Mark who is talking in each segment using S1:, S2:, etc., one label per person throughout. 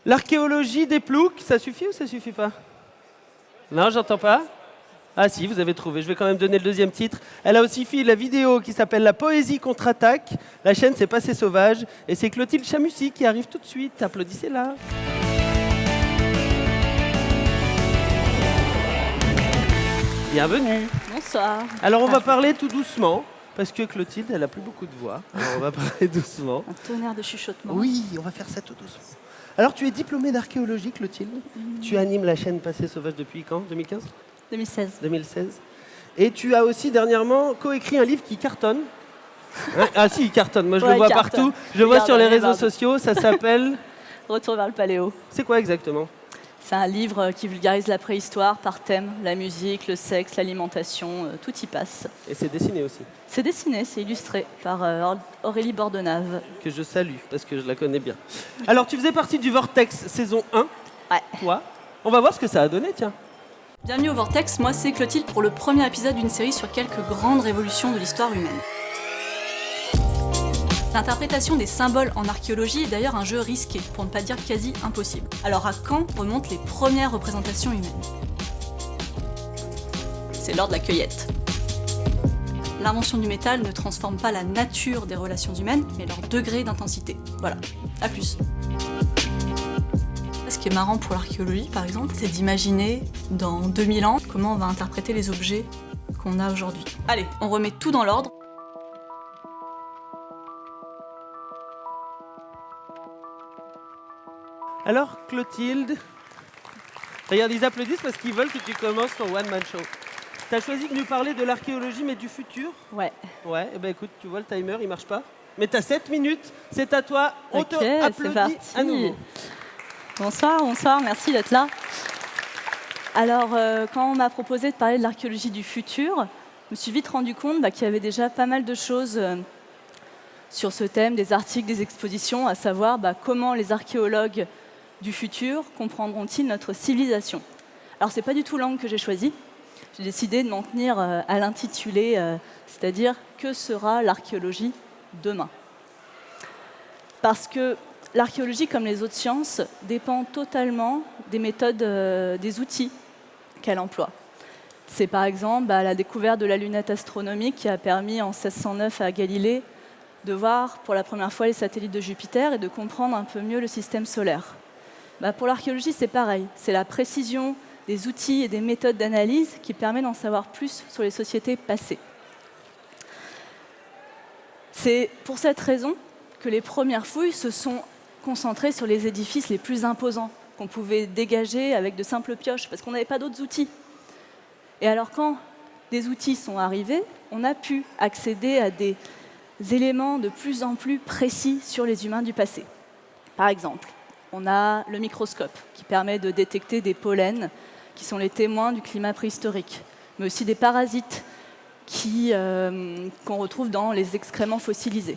S1: L'archéologie des ploucs, ça suffit ou ça suffit pas? Non, j'entends pas. Ah si, vous avez trouvé. Je vais quand même donner le deuxième titre. Elle a aussi fait la vidéo qui s'appelle La Poésie contre-attaque. La chaîne, c'est Passé Sauvage. Et c'est Clotilde Chamussy qui arrive tout de suite. Applaudissez-la. Bienvenue.
S2: Bonsoir.
S1: Alors on va parler tout doucement, parce que Clotilde, elle a plus beaucoup de voix. Alors on va parler doucement.
S2: Un tonnerre de chuchotement.
S1: Oui, on va faire ça tout doucement. Alors tu es diplômée d'archéologie, Clotilde. Tu animes la chaîne Passé Sauvage depuis quand? 2015?
S2: 2016.
S1: 2016. Et tu as aussi dernièrement coécrit un livre qui cartonne. Hein, ah si, il cartonne. Moi je
S2: Ouais,
S1: le vois
S2: cartonne.
S1: partout. Je le vois sur les réseaux
S2: Regarde.
S1: sociaux. Ça s'appelle...
S2: Retour vers le paléo.
S1: C'est quoi exactement?
S2: C'est un livre qui vulgarise la préhistoire par thème, la musique, le sexe, l'alimentation, tout y passe.
S1: Et c'est dessiné aussi.
S2: C'est dessiné, c'est illustré par Aurélie Bordenave.
S1: Que je salue, parce que je la connais bien. Alors tu faisais partie du Vortex saison 1.
S2: Ouais.
S1: Toi. On va voir ce que ça a donné, tiens.
S2: Bienvenue au Vortex, moi c'est Clotilde pour le premier épisode d'une série sur quelques grandes révolutions de l'histoire humaine. L'interprétation des symboles en archéologie est d'ailleurs un jeu risqué, pour ne pas dire quasi impossible. Alors à quand remontent les premières représentations humaines? C'est l'heure de la cueillette. L'invention du métal ne transforme pas la nature des relations humaines, mais leur degré d'intensité. Voilà, à plus. Ce qui est marrant pour l'archéologie, par exemple, c'est d'imaginer, dans 2000 ans, comment on va interpréter les objets qu'on a aujourd'hui. Allez, on remet tout dans l'ordre.
S1: Alors, Clotilde, regarde, ils applaudissent parce qu'ils veulent que tu commences ton one-man show. Tu as choisi de nous parler de l'archéologie, mais du futur.
S2: Ouais.
S1: Ouais, eh ben écoute, tu vois, le timer, il marche pas. Mais tu as 7 minutes, c'est à toi. On
S2: Ok,
S1: te
S2: c'est
S1: applaudit
S2: parti.
S1: à nouveau.
S2: Bonsoir, merci d'être là. Alors, quand on m'a proposé de parler de l'archéologie du futur, je me suis vite rendu compte qu'il y avait déjà pas mal de choses sur ce thème, des articles, des expositions, à savoir comment les archéologues du futur comprendront-ils notre civilisation. Alors, ce n'est pas du tout l'angle que j'ai choisi. J'ai décidé de m'en tenir à l'intitulé, c'est-à-dire « Que sera l'archéologie demain ?» Parce que l'archéologie, comme les autres sciences, dépend totalement des méthodes, des outils qu'elle emploie. C'est par exemple la découverte de la lunette astronomique qui a permis en 1609 à Galilée de voir pour la première fois les satellites de Jupiter et de comprendre un peu mieux le système solaire. Pour l'archéologie, c'est pareil. C'est la précision des outils et des méthodes d'analyse qui permet d'en savoir plus sur les sociétés passées. C'est pour cette raison que les premières fouilles se sont concentrées sur les édifices les plus imposants qu'on pouvait dégager avec de simples pioches, parce qu'on n'avait pas d'autres outils. Et alors quand des outils sont arrivés, on a pu accéder à des éléments de plus en plus précis sur les humains du passé. Par exemple, on a le microscope qui permet de détecter des pollens qui sont les témoins du climat préhistorique, mais aussi des parasites qu'on retrouve dans les excréments fossilisés.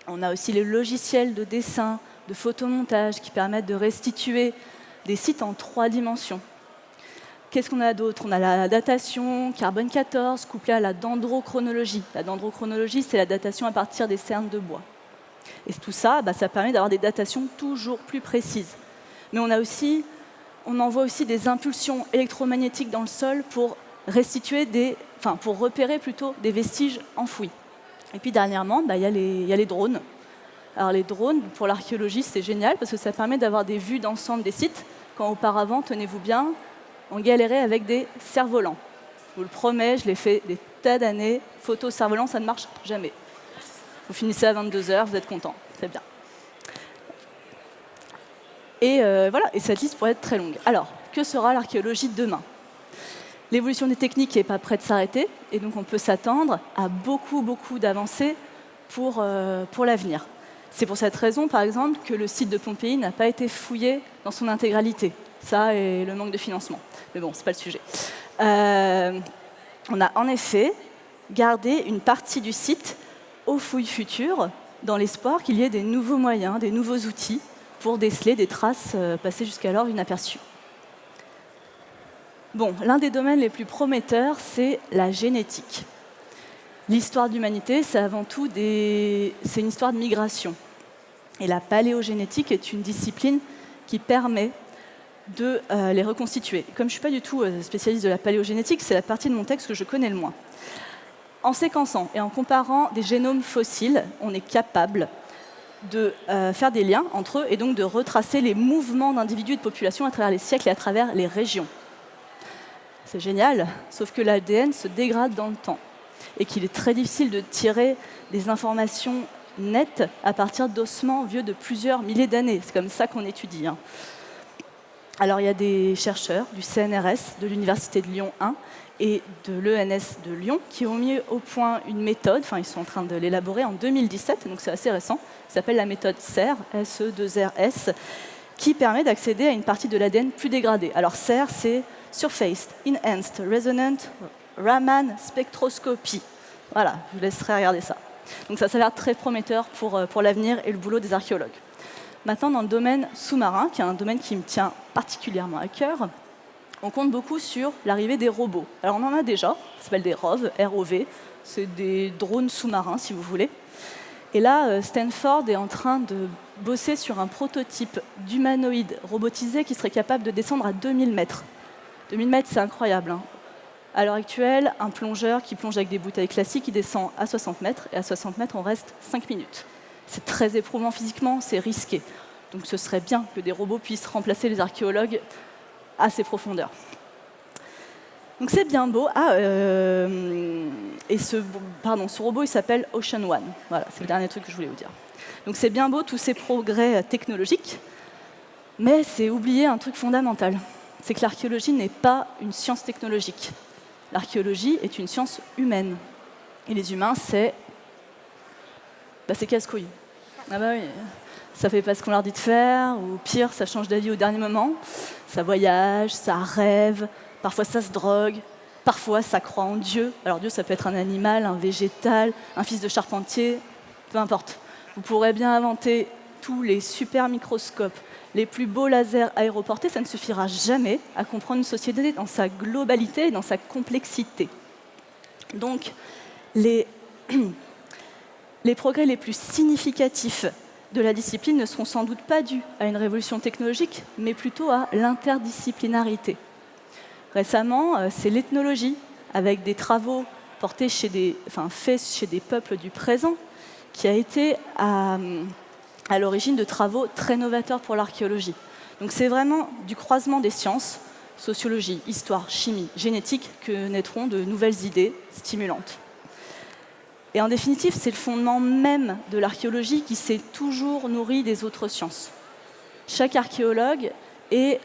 S2: On a aussi les logiciels de dessin, de photomontage qui permettent de restituer des sites en 3 dimensions. Qu'est-ce qu'on a d'autre? On a la datation carbone 14 couplée à la dendrochronologie. La dendrochronologie, c'est la datation à partir des cernes de bois. Et tout ça, ça permet d'avoir des datations toujours plus précises. Mais on envoie aussi des impulsions électromagnétiques dans le sol pour repérer plutôt des vestiges enfouis. Et puis dernièrement, il y a les drones. Alors les drones, pour l'archéologie, c'est génial parce que ça permet d'avoir des vues d'ensemble des sites, quand auparavant, tenez-vous bien, on galérait avec des cerfs-volants. Je vous le promets, je l'ai fait des tas d'années. Photo cerf-volant, ça ne marche jamais. Vous finissez à 22h, vous êtes content, c'est bien. Et voilà, et cette liste pourrait être très longue. Alors, que sera l'archéologie de demain? L'évolution des techniques n'est pas prête de s'arrêter, et donc on peut s'attendre à beaucoup d'avancées pour l'avenir. C'est pour cette raison, par exemple, que le site de Pompéi n'a pas été fouillé dans son intégralité. Ça et le manque de financement. Mais bon, ce n'est pas le sujet. On a en effet gardé une partie du site aux fouilles futures, dans l'espoir qu'il y ait des nouveaux moyens, des nouveaux outils pour déceler des traces passées jusqu'alors inaperçues. Bon, l'un des domaines les plus prometteurs, c'est la génétique. L'histoire de l'humanité, c'est avant tout c'est une histoire de migration. Et la paléogénétique est une discipline qui permet de les reconstituer. Comme je ne suis pas du tout spécialiste de la paléogénétique, c'est la partie de mon texte que je connais le moins. En séquençant et en comparant des génomes fossiles, on est capable de faire des liens entre eux et donc de retracer les mouvements d'individus et de populations à travers les siècles et à travers les régions. C'est génial, sauf que l'ADN se dégrade dans le temps et qu'il est très difficile de tirer des informations nettes à partir d'ossements vieux de plusieurs milliers d'années. C'est comme ça qu'on étudie. Alors il y a des chercheurs du CNRS, de l'Université de Lyon 1 et de l'ENS de Lyon qui ont mis au point une méthode, enfin ils sont en train de l'élaborer en 2017, donc c'est assez récent, qui s'appelle la méthode SER, S-E-2-R-S, qui permet d'accéder à une partie de l'ADN plus dégradée. Alors SER, c'est Surface Enhanced Resonant Raman Spectroscopy. Voilà, je vous laisserai regarder ça. Donc ça s'avère très prometteur pour l'avenir et le boulot des archéologues. Maintenant, dans le domaine sous-marin, qui est un domaine qui me tient particulièrement à cœur, on compte beaucoup sur l'arrivée des robots. Alors on en a déjà, ça s'appelle des ROV, R-O-V, c'est des drones sous-marins si vous voulez. Et là, Stanford est en train de bosser sur un prototype d'humanoïde robotisé qui serait capable de descendre à 2000 mètres. 2000 mètres, c'est incroyable. À l'heure actuelle, un plongeur qui plonge avec des bouteilles classiques, il descend à 60 mètres, et à 60 mètres, on reste 5 minutes. C'est très éprouvant physiquement, c'est risqué. Donc ce serait bien que des robots puissent remplacer les archéologues à ces profondeurs. Donc c'est bien beau. Et ce robot, il s'appelle Ocean One. Voilà, c'est le dernier truc que je voulais vous dire. Donc c'est bien beau tous ces progrès technologiques, mais c'est oublier un truc fondamental. C'est que l'archéologie n'est pas une science technologique. L'archéologie est une science humaine. Et les humains, c'est casse-couille. Ah bah oui, ça fait pas ce qu'on leur dit de faire, ou pire, ça change d'avis au dernier moment. Ça voyage, ça rêve, parfois ça se drogue, parfois ça croit en Dieu. Alors Dieu, ça peut être un animal, un végétal, un fils de charpentier, peu importe. Vous pourrez bien inventer tous les super microscopes, les plus beaux lasers aéroportés, ça ne suffira jamais à comprendre une société dans sa globalité et dans sa complexité. Donc, les progrès les plus significatifs de la discipline ne seront sans doute pas dus à une révolution technologique, mais plutôt à l'interdisciplinarité. Récemment, c'est l'ethnologie, avec des travaux faits chez des peuples du présent, qui a été à l'origine de travaux très novateurs pour l'archéologie. Donc c'est vraiment du croisement des sciences, sociologie, histoire, chimie, génétique, que naîtront de nouvelles idées stimulantes. Et en définitive, c'est le fondement même de l'archéologie qui s'est toujours nourri des autres sciences. Chaque archéologue est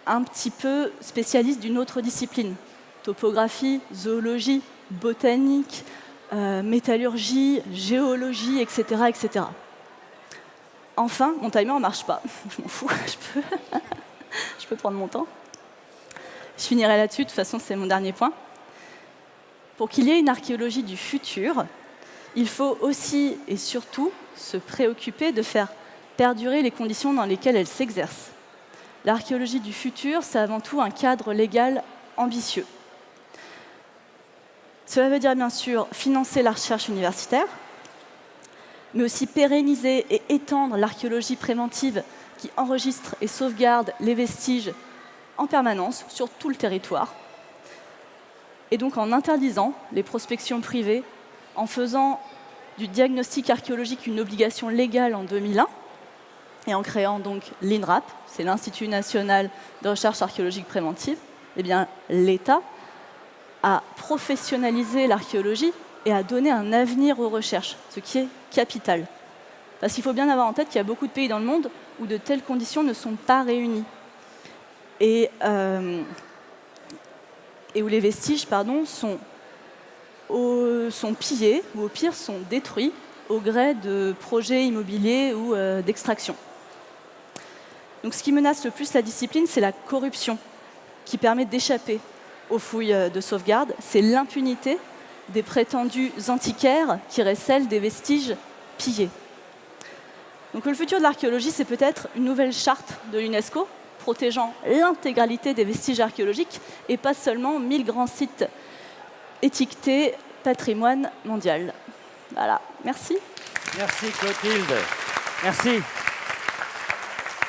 S2: un petit peu spécialiste d'une autre discipline. Topographie, zoologie, botanique, métallurgie, géologie, etc., etc. Enfin, mon timer ne marche pas. Je m'en fous, je peux prendre mon temps. Je finirai là-dessus, de toute façon, c'est mon dernier point. Pour qu'il y ait une archéologie du futur, il faut aussi et surtout se préoccuper de faire perdurer les conditions dans lesquelles elle s'exerce. L'archéologie du futur, c'est avant tout un cadre légal ambitieux. Cela veut dire bien sûr financer la recherche universitaire, mais aussi pérenniser et étendre l'archéologie préventive qui enregistre et sauvegarde les vestiges en permanence sur tout le territoire. Et donc en interdisant les prospections privées, en faisant du diagnostic archéologique une obligation légale en 2001, et en créant donc l'INRAP, c'est l'Institut national de recherche archéologique préventive, eh bien l'État a professionnalisé l'archéologie et a donné un avenir aux recherches, ce qui est capital. Parce qu'il faut bien avoir en tête qu'il y a beaucoup de pays dans le monde où de telles conditions ne sont pas réunies. Et où les vestiges sont pillés, ou au pire sont détruits, au gré de projets immobiliers ou d'extraction. Donc ce qui menace le plus la discipline, c'est la corruption, qui permet d'échapper aux fouilles de sauvegarde. C'est l'impunité des prétendus antiquaires qui recèlent des vestiges pillés. Donc le futur de l'archéologie, c'est peut-être une nouvelle charte de l'UNESCO, protégeant l'intégralité des vestiges archéologiques et pas seulement 1000 grands sites étiquetés patrimoine mondial. Voilà, merci.
S3: Merci Clotilde. Merci.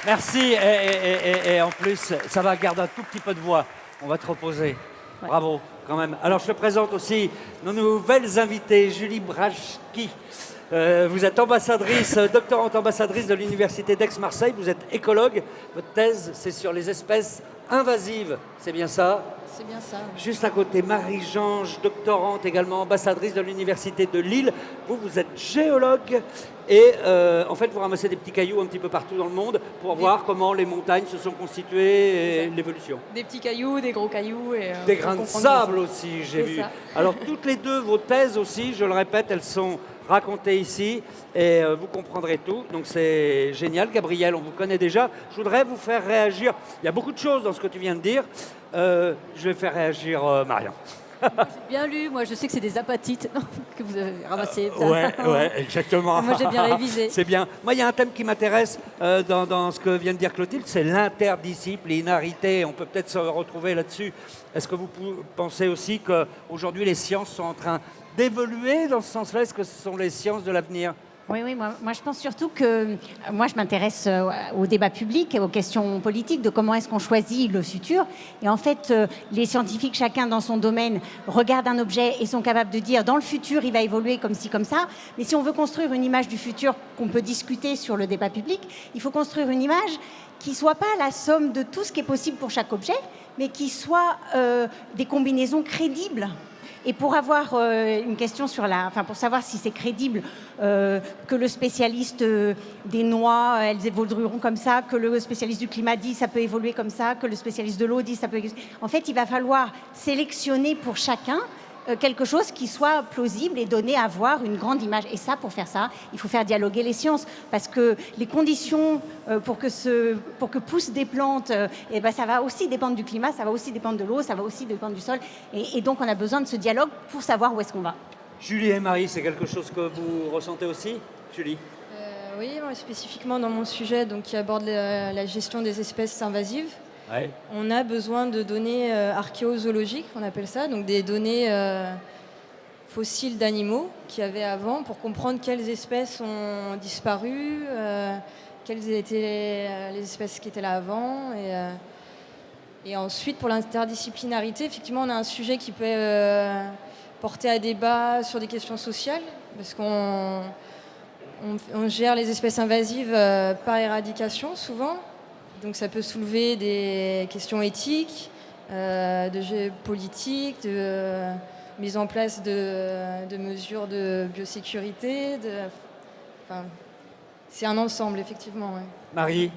S3: Merci. Et en plus, ça va garder un tout petit peu de voix. On va te reposer.
S2: Ouais.
S3: Bravo, quand même. Alors, je te présente aussi nos nouvelles invitées. Julie Brachki. Vous êtes ambassadrice, doctorante ambassadrice de l'Université d'Aix-Marseille. Vous êtes écologue. Votre thèse, c'est sur les espèces invasives. C'est bien ça?
S4: C'est bien ça.
S3: Juste à côté, Marie-Jange, doctorante également, ambassadrice de l'Université de Lille. Vous êtes géologue et en fait, vous ramassez des petits cailloux un petit peu partout dans le monde pour voir comment les montagnes se sont constituées et l'évolution.
S4: Des petits cailloux, des gros cailloux. Et,
S3: Des
S4: pour
S3: grains de
S4: comprendre
S3: sable
S4: ça.
S3: aussi, j'ai
S4: C'est
S3: vu.
S4: ça.
S3: Alors, toutes les deux, vos thèses aussi, je le répète, elles sont racontées ici et vous comprendrez tout. Donc, c'est génial. Gabriel, on vous connaît déjà. Je voudrais vous faire réagir. Il y a beaucoup de choses dans ce que tu viens de dire. Je vais faire réagir Marion.
S5: J'ai bien lu, moi je sais que c'est des apatites que vous avez ramassées.
S3: Ouais, exactement.
S5: Moi j'ai bien révisé.
S3: C'est bien. Moi, il y a un thème qui m'intéresse dans ce que vient de dire Clotilde, c'est l'interdisciplinarité. On peut peut-être se retrouver là-dessus. Est-ce que vous pensez aussi qu'aujourd'hui les sciences sont en train d'évoluer dans ce sens-là? Est-ce que ce sont les sciences de l'avenir?
S6: Oui, moi je pense surtout que moi je m'intéresse au débat public et aux questions politiques de comment est-ce qu'on choisit le futur. Et en fait, les scientifiques, chacun dans son domaine, regardent un objet et sont capables de dire dans le futur il va évoluer comme ci, comme ça. Mais si on veut construire une image du futur qu'on peut discuter sur le débat public, il faut construire une image qui ne soit pas la somme de tout ce qui est possible pour chaque objet, mais qui soit des combinaisons crédibles. Et pour avoir une question sur pour savoir si c'est crédible que le spécialiste des noix, elles évolueront comme ça, que le spécialiste du climat dit ça peut évoluer comme ça, que le spécialiste de l'eau dit ça peut... En fait, il va falloir sélectionner pour chacun quelque chose qui soit plausible et donner à voir une grande image. Et ça, pour faire ça, il faut faire dialoguer les sciences. Parce que les conditions pour que poussent des plantes, ça va aussi dépendre du climat, ça va aussi dépendre de l'eau, ça va aussi dépendre du sol. Et donc, on a besoin de ce dialogue pour savoir où est-ce qu'on va.
S3: Julie et Marie, c'est quelque chose que vous ressentez aussi? Julie?
S4: Oui, moi, spécifiquement dans mon sujet donc, qui aborde la gestion des espèces invasives.
S3: Ouais.
S4: On a besoin de données archéozoologiques, on appelle ça, donc des données fossiles d'animaux qu'il y avait avant pour comprendre quelles espèces ont disparu, quelles étaient les espèces qui étaient là avant. Et ensuite, pour l'interdisciplinarité, effectivement, on a un sujet qui peut porter à débat sur des questions sociales, parce qu'on gère les espèces invasives par éradication souvent. Donc ça peut soulever des questions éthiques, de géopolitique, de mise en place de mesures de biosécurité. C'est un ensemble, effectivement. Ouais.
S3: Marie?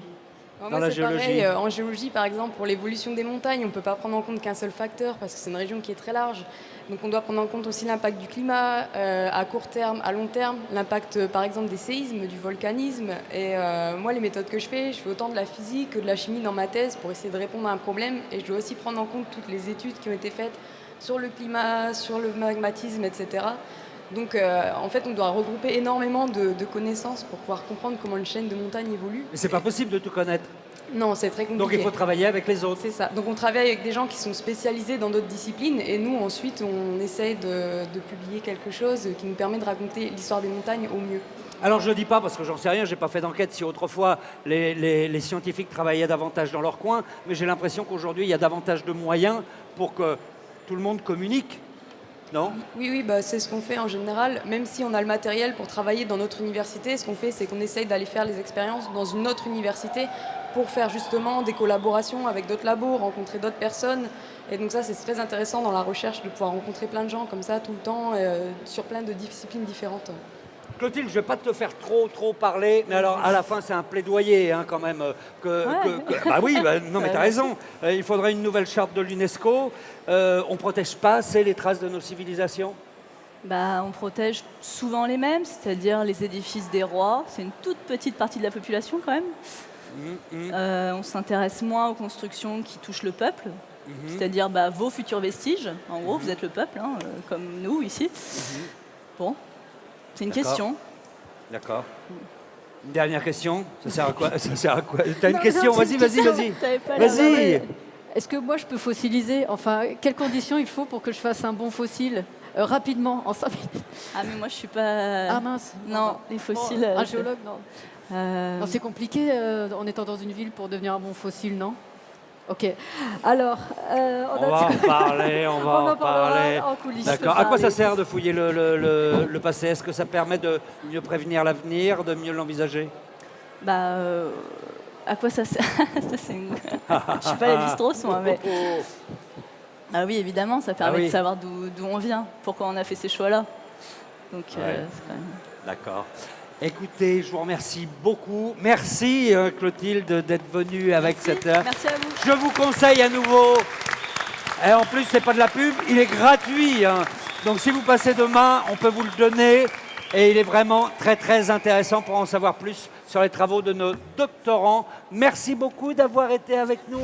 S7: Moi,
S3: Dans la
S7: c'est
S3: géologie.
S7: pareil. En géologie, par exemple, pour l'évolution des montagnes, on ne peut pas prendre en compte qu'un seul facteur parce que c'est une région qui est très large. Donc on doit prendre en compte aussi l'impact du climat à court terme, à long terme, l'impact par exemple des séismes, du volcanisme. Et moi, les méthodes que je fais autant de la physique que de la chimie dans ma thèse pour essayer de répondre à un problème. Et je dois aussi prendre en compte toutes les études qui ont été faites sur le climat, sur le magmatisme, etc. Donc en fait, on doit regrouper énormément de connaissances pour pouvoir comprendre comment une chaîne de montagnes évolue.
S3: Mais c'est pas possible de tout connaître.
S7: Non, c'est très compliqué.
S3: Donc il faut travailler avec les autres.
S7: C'est ça. Donc on travaille avec des gens qui sont spécialisés dans d'autres disciplines et nous ensuite on essaye de publier quelque chose qui nous permet de raconter l'histoire des montagnes au mieux.
S3: Alors je ne dis pas, parce que j'en sais rien, j'ai pas fait d'enquête si autrefois les scientifiques travaillaient davantage dans leur coin, mais j'ai l'impression qu'aujourd'hui il y a davantage de moyens pour que tout le monde communique. Non?
S7: Oui, c'est ce qu'on fait en général. Même si on a le matériel pour travailler dans notre université, ce qu'on fait, c'est qu'on essaye d'aller faire les expériences dans une autre université pour faire justement des collaborations avec d'autres labos, rencontrer d'autres personnes. Et donc ça, c'est très intéressant dans la recherche de pouvoir rencontrer plein de gens comme ça tout le temps, sur plein de disciplines différentes.
S3: Clotilde, je ne vais pas te faire trop parler, mais alors à la fin c'est un plaidoyer quand même. Bah oui, non mais tu as raison. Il faudrait une nouvelle charte de l'UNESCO. On ne protège pas assez les traces de nos civilisations?
S2: On protège souvent les mêmes, c'est-à-dire les édifices des rois. C'est une toute petite partie de la population quand même. On s'intéresse moins aux constructions qui touchent le peuple, c'est-à-dire vos futurs vestiges. En gros, vous êtes le peuple, comme nous ici. Bon. C'est une question.
S3: D'accord. Une dernière question. Ça sert à quoi? Ça sert à quoi? T'as une question? Vas-y. Vas-y.
S5: Est-ce que moi je peux fossiliser? Enfin, quelles conditions il faut pour que je fasse un bon fossile rapidement, en 5 minutes?
S2: Ah mais moi je suis pas...
S5: Ah mince.
S2: Non, les fossiles...
S5: Un géologue, non. Non, c'est compliqué en étant dans une ville pour devenir un bon fossile, non? Ok. Alors,
S3: On va en parler, on va en parler.
S5: en coulisses.
S3: D'accord. À quoi ça sert de fouiller le passé? Est-ce que ça permet de mieux prévenir l'avenir, de mieux l'envisager?
S2: Bah, à quoi ça sert? Ça, c'est une- Je suis pas la Lévi-Strauss, moi, mais... Ah oui, évidemment, ça permet
S3: oui.
S2: de savoir d'où on vient, pourquoi on a fait ces choix-là. Donc, c'est quand même...
S3: D'accord. Écoutez, je vous remercie beaucoup. Merci Clotilde d'être venue avec cette...
S2: Merci à vous.
S3: Je vous conseille à nouveau. Et en plus, c'est pas de la pub, il est gratuit, hein. Donc si vous passez demain, on peut vous le donner. Et il est vraiment très très intéressant pour en savoir plus sur les travaux de nos doctorants. Merci beaucoup d'avoir été avec nous.